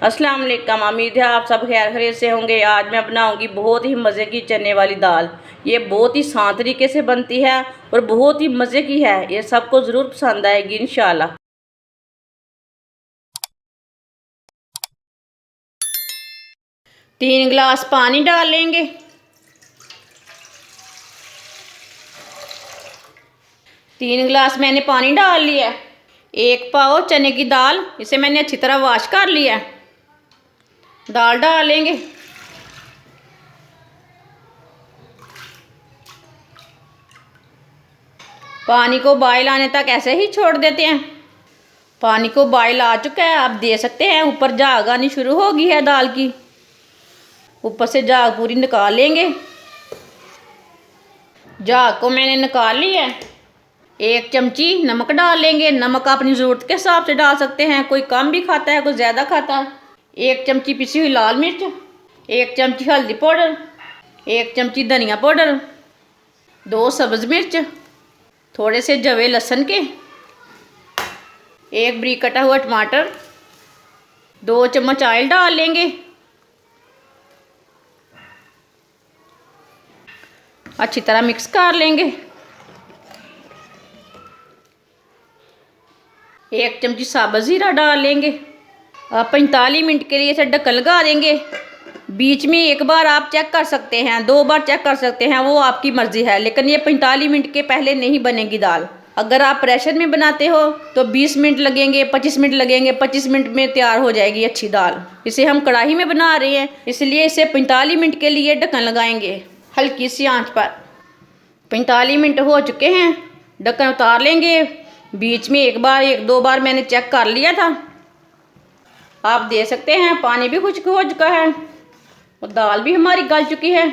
अस्सलाम वालेकुम। उम्मीद है आप सब खैर खैरियत से होंगे। आज मैं बनाऊंगी बहुत ही मज़े की चने वाली दाल। ये बहुत ही आसान तरीके से बनती है और बहुत ही मज़े की है। ये सबको ज़रूर पसंद आएगी इंशाल्लाह। 3 गिलास पानी डाल लेंगे। तीन गिलास मैंने पानी डाल लिया। 1 पाव चने की दाल, इसे मैंने अच्छी तरह वॉश कर लिया। दाल डाल लेंगे। पानी को बॉयल आने तक ऐसे ही छोड़ देते हैं। पानी को बॉयल आ चुका है, आप दे सकते हैं ऊपर झाग आनी शुरू हो गई है दाल की। ऊपर से झाग पूरी निकाल लेंगे। झाग को मैंने निकाल लिया है। 1 चमची नमक डाल लेंगे। नमक अपनी ज़रूरत के हिसाब से डाल सकते हैं, कोई कम भी खाता है कोई ज़्यादा खाता है। 1 चमची पिसी हुई लाल मिर्च, 1 चमची हल्दी पाउडर, 1 चमची धनिया पाउडर, 2 सब्ज़ मिर्च, थोड़े से जवे लहसुन के, 1 बारीक कटा हुआ टमाटर, 2 चम्मच ऑयल डाल लेंगे। अच्छी तरह मिक्स कर लेंगे। 1 चमची साबुत ज़ीरा डाल लेंगे। अब 45 मिनट के लिए इसे ढक्कन लगा देंगे। बीच में एक बार आप चेक कर सकते हैं, 2 बार चेक कर सकते हैं, वो आपकी मर्ज़ी है, लेकिन ये 45 मिनट के पहले नहीं बनेगी दाल। अगर आप प्रेशर में बनाते हो तो 20 मिनट लगेंगे, 25 मिनट लगेंगे, 25 मिनट में तैयार हो जाएगी अच्छी दाल। इसे हम कढ़ाई में बना रहे हैं, इसलिए इसे 45 मिनट के लिए ढक्कन लगाएंगे हल्की सी आंच पर। 45 मिनट हो चुके हैं, ढक्कन उतार लेंगे। बीच में 1-2 बार मैंने चेक कर लिया था। आप दे सकते हैं पानी भी खुश्क हो चुका है और दाल भी हमारी गल चुकी है।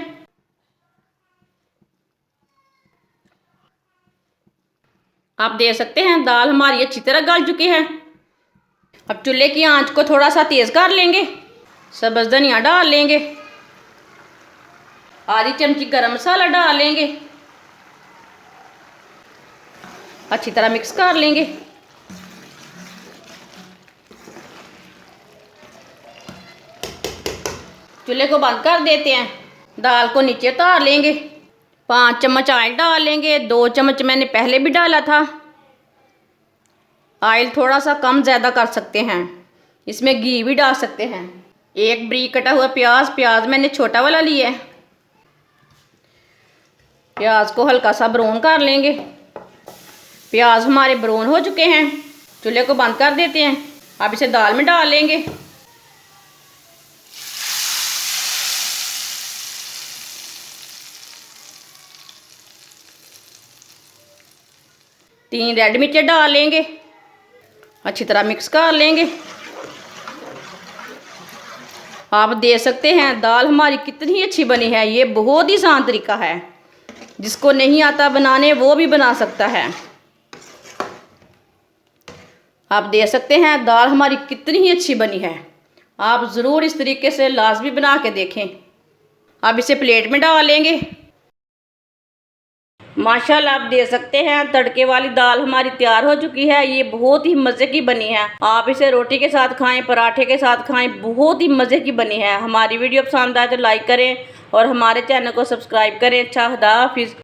आप दे सकते हैं दाल हमारी अच्छी तरह गल चुकी है। अब चूल्हे की आंच को थोड़ा सा तेज़ कर लेंगे। सब्ज़ धनिया डाल लेंगे। आधी चमची गरम मसाला डाल लेंगे। अच्छी तरह मिक्स कर लेंगे। चूल्हे को बंद कर देते हैं। दाल को नीचे उतार लेंगे। 5 चम्मच ऑयल डाल लेंगे। 2 चम्मच मैंने पहले भी डाला था। ऑयल थोड़ा सा कम ज़्यादा कर सकते हैं, इसमें घी भी डाल सकते हैं। 1 बारीक कटा हुआ प्याज, प्याज मैंने छोटा वाला लिया है। प्याज को हल्का सा ब्राउन कर लेंगे। प्याज हमारे ब्राउन हो चुके हैं। चूल्हे को बंद कर देते हैं। अब इसे दाल में डाल लेंगे। तीन रेड मिर्च डाल लेंगे। अच्छी तरह मिक्स कर लेंगे। आप दे सकते हैं दाल हमारी कितनी अच्छी बनी है। ये बहुत ही आसान तरीका है, जिसको नहीं आता बनाने वो भी बना सकता है। आप दे सकते हैं दाल हमारी कितनी ही अच्छी बनी है। आप ज़रूर इस तरीके से लाजमी बना के देखें। अब इसे प्लेट में डाल लेंगे। माशाल्लाह आप दे सकते हैं तड़के वाली दाल हमारी तैयार हो चुकी है। ये बहुत ही मज़े की बनी है। आप इसे रोटी के साथ खाएं, पराठे के साथ खाएं, बहुत ही मज़े की बनी है। हमारी वीडियो पसंद आए तो लाइक करें और हमारे चैनल को सब्सक्राइब करें। अच्छा, खुदा हाफिज़।